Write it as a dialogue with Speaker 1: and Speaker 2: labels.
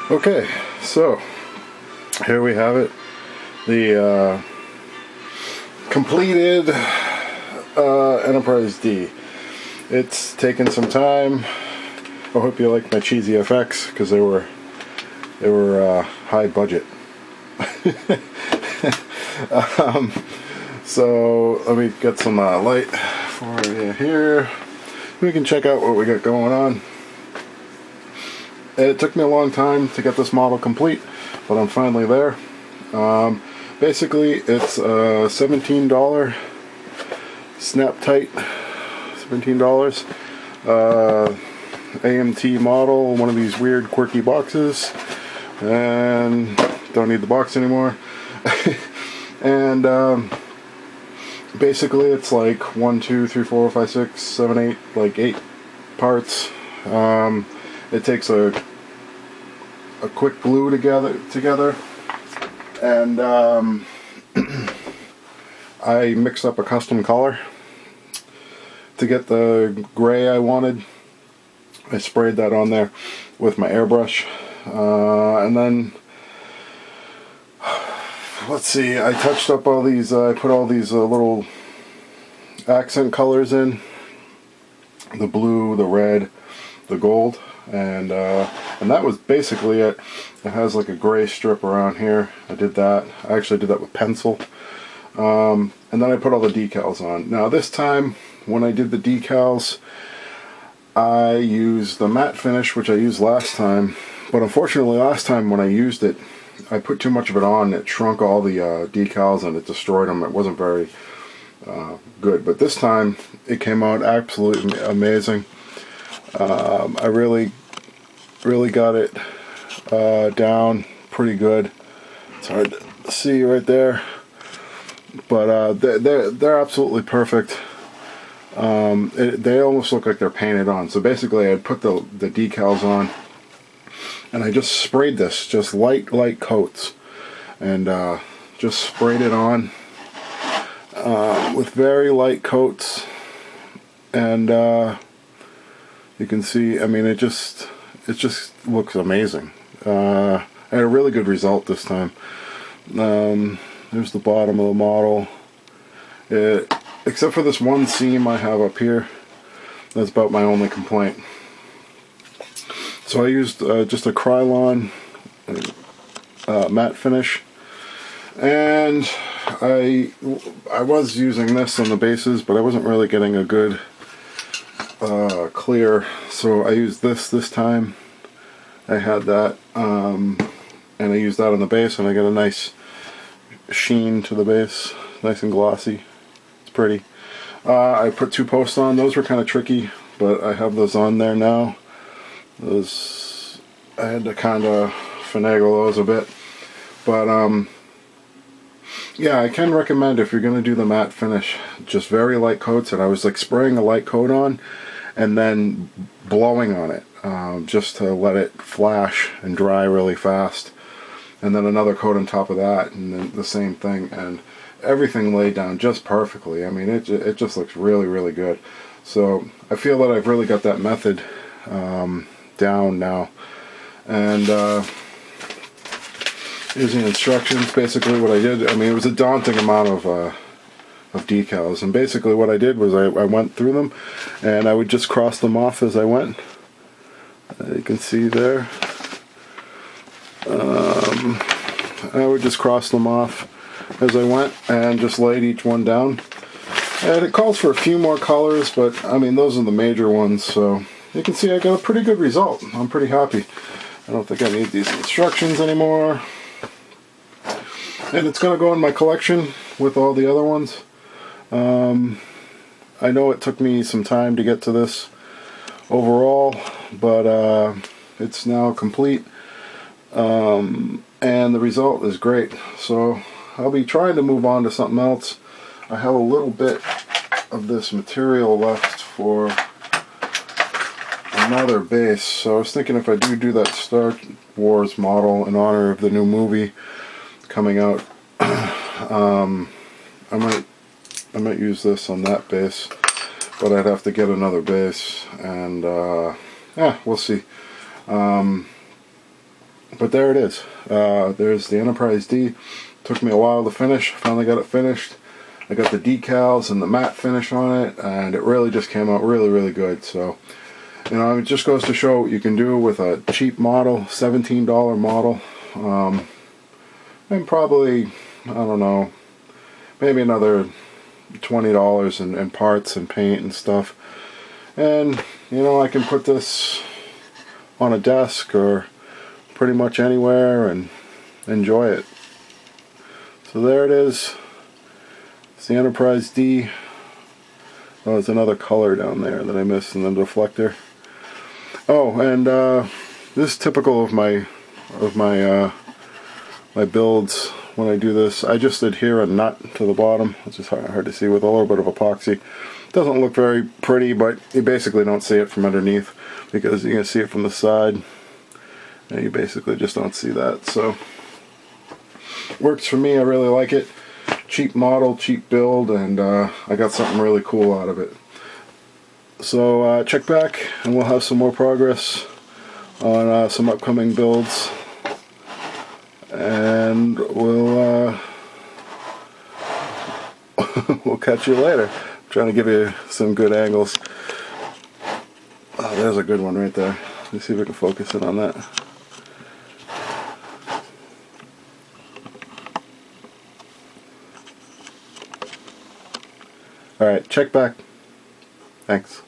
Speaker 1: Okay, so here we have it, the completed Enterprise D. It's taken some time. I hope you like my cheesy effects because they were high budget. So let me get some light for you here. We can check out what we got going on. It took me a long time to get this model complete, but I'm finally there. Basically, it's a $17 snap tight, $17 AMT model, one of these weird quirky boxes, and don't need the box anymore. And basically it's like 1, 2, 3, 4, 5, 6, 7, 8, like 8 parts. It takes a quick glue together, and I mixed up a custom color to get the gray I wanted. I sprayed that on there with my airbrush, and then let's see, I touched up all these, I put all these little accent colors in, the blue, the red, the gold, and that was basically it. It has like a gray strip around here. I did that. I actually did that with pencil. And then I put all the decals on. Now this time, when I did the decals, I used the matte finish, which I used last time, but unfortunately last time when I used it, I put too much of it on. It shrunk all the decals and it destroyed them. It wasn't very good, but this time it came out absolutely amazing. I really got it down pretty good. It's hard to see right there, but they're absolutely perfect. They almost look like they're painted on. So basically I'd put the decals on, and I just sprayed this, just light coats, and just sprayed it on with very light coats, and you can see, I mean, it just looks amazing. I had a really good result this time. There's the bottom of the model. Except for this one seam I have up here, that's about my only complaint. So I used just a Krylon matte finish, and I was using this on the bases, but I wasn't really getting a good clear, so I used this time. I had that, and I used that on the base, and I got a nice sheen to the base, nice and glossy. It's pretty. I put 2 posts on. Those were kind of tricky, but I have those on there now. Those, I had to kind of finagle those a bit, but yeah, I can recommend, if you're going to do the matte finish, just very light coats. And I was like spraying a light coat on and then blowing on it, just to let it flash and dry really fast, and then another coat on top of that, and then the same thing, and everything laid down just perfectly. I mean, it just looks really good. So I feel that I've really got that method down now. And here's the instructions. Basically what I did, I mean, it was a daunting amount of decals, and basically what I did was I went through them, and I would just cross them off as I went. You can see there. I would just cross them off as I went and just laid each one down. And it calls for a few more colors, but I mean, those are the major ones, so you can see I got a pretty good result. I'm pretty happy. I don't think I need these instructions anymore. And it's going to go in my collection with all the other ones. I know it took me some time to get to this overall, but it's now complete, and the result is great. So I'll be trying to move on to something else. I have a little bit of this material left for another base, so I was thinking if I do that Star Wars model in honor of the new movie coming out, I might use this on that base, but I'd have to get another base, and yeah, we'll see. But there it is. There's the Enterprise D. Took me a while to finish. Finally got it finished. I got the decals and the matte finish on it, and it really just came out really, really good. So, you know, it just goes to show what you can do with a cheap model, $17 model, and probably, I don't know, maybe another $20 in parts and paint and stuff. And, you know, I can put this on a desk or pretty much anywhere and enjoy it. So there it is. It's the Enterprise D. Oh, there's another color down there that I missed in the deflector. Oh, and this is typical of my my builds. When I do this, I just adhere a nut to the bottom. It's just hard to see with a little bit of epoxy. Doesn't look very pretty, but you basically don't see it from underneath because you can see it from the side, and you basically just don't see that. So works for me. I really like it. Cheap model, cheap build, and I got something really cool out of it. So check back and we'll have some more progress on some upcoming builds, and we'll we'll catch you later. I'm trying to give you some good angles. Oh, there's a good one right there. Let me see if we can focus in on that. Alright, check back. Thanks.